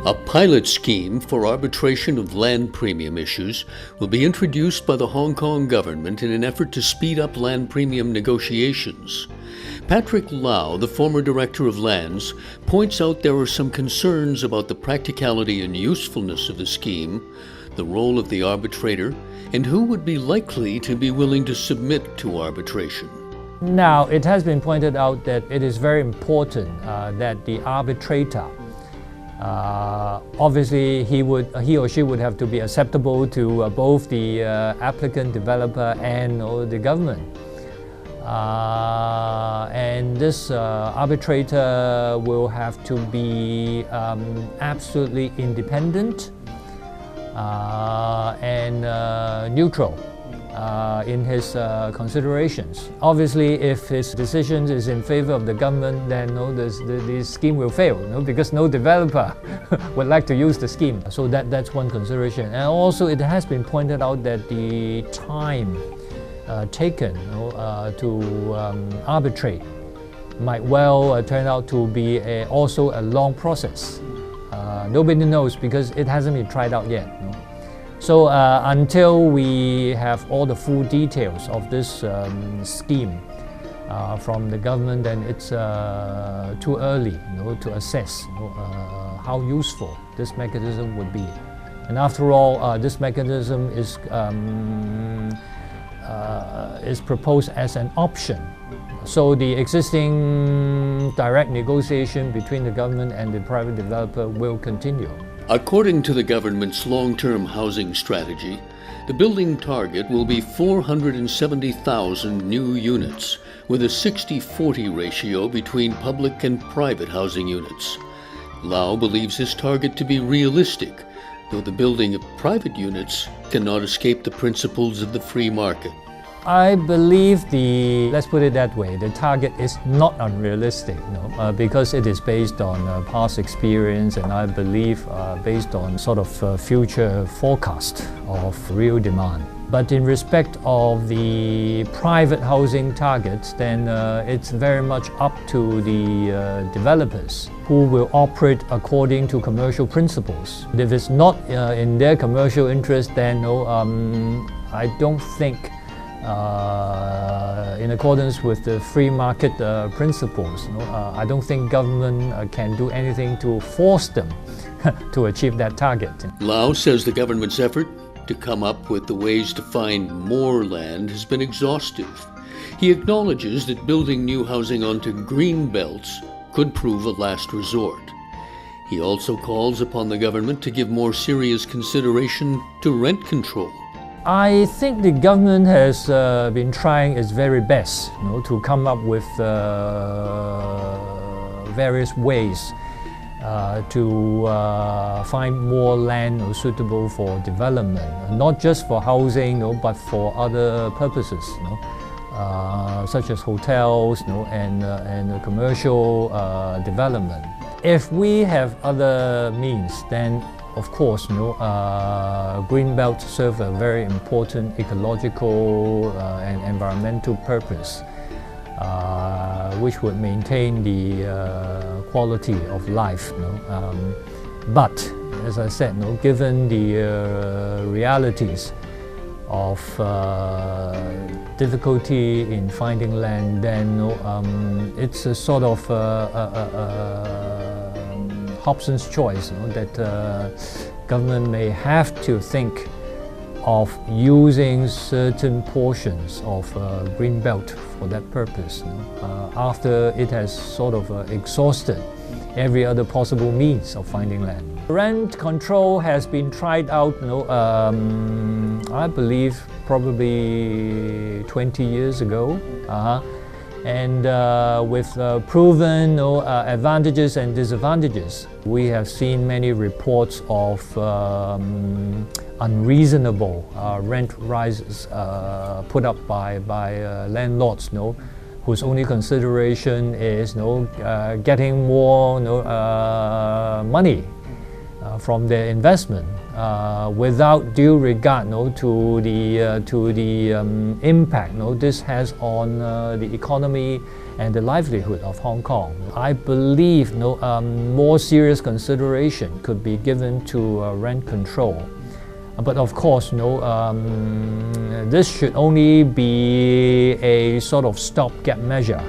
A pilot scheme for arbitration of land premium issues will be introduced by the Hong Kong government in an effort to speed up land premium negotiations. Patrick Lau, the former Director of Lands, points out there are some concerns about the practicality and usefulness of the scheme, the role of the arbitrator, and who would be likely to be willing to submit to arbitration. Now, it has been pointed out that it is very important that the arbitrator, obviously he or she would have to be acceptable to both the applicant, developer, and the government. And this arbitrator will have to be absolutely independent and neutral in his considerations. Obviously, if his decision is in favor of the government, then the scheme will fail, because no developer would like to use the scheme. So that's one consideration. And also, it has been pointed out that the time taken to arbitrate might well turn out to be also a long process. Nobody knows because it hasn't been tried out yet. So until we have all the full details of this scheme from the government, then it's too early to assess how useful this mechanism would be. And after all, this mechanism is proposed as an option. So the existing direct negotiation between the government and the private developer will continue. According to the government's long-term housing strategy, the building target will be 470,000 new units, with a 60-40 ratio between public and private housing units. Lau believes this target to be realistic, though the building of private units cannot escape the principles of the free market. I believe let's put it that way, the target is not unrealistic, because it is based on past experience, and I believe based on sort of future forecast of real demand. But in respect of the private housing targets, then it's very much up to the developers who will operate according to commercial principles. If it's not in their commercial interest, then I don't think in accordance with the free market principles, I don't think government can do anything to force them to achieve that target. Lau says the government's effort to come up with the ways to find more land has been exhaustive. He acknowledges that building new housing onto green belts could prove a last resort. He also calls upon the government to give more serious consideration to rent control. I think the government has been trying its very best to come up with various ways to find more land suitable for development, not just for housing, but for other purposes, such as hotels and commercial development. If we have other means, then of course, green belts serve a very important ecological and environmental purpose, which would maintain the quality of life. But, as I said, given the realities of difficulty in finding land, then it's a sort of Hobson's choice, that government may have to think of using certain portions of green belt for that purpose, after it has sort of exhausted every other possible means of finding land. Rent control has been tried out, I believe probably 20 years ago. And with proven advantages and disadvantages. We have seen many reports of unreasonable rent rises put up by landlords, whose only consideration is getting more money from their investment, without due regard to the impact this has on the economy and the livelihood of Hong Kong. I believe more serious consideration could be given to rent control. But of course, this should only be a sort of stopgap measure.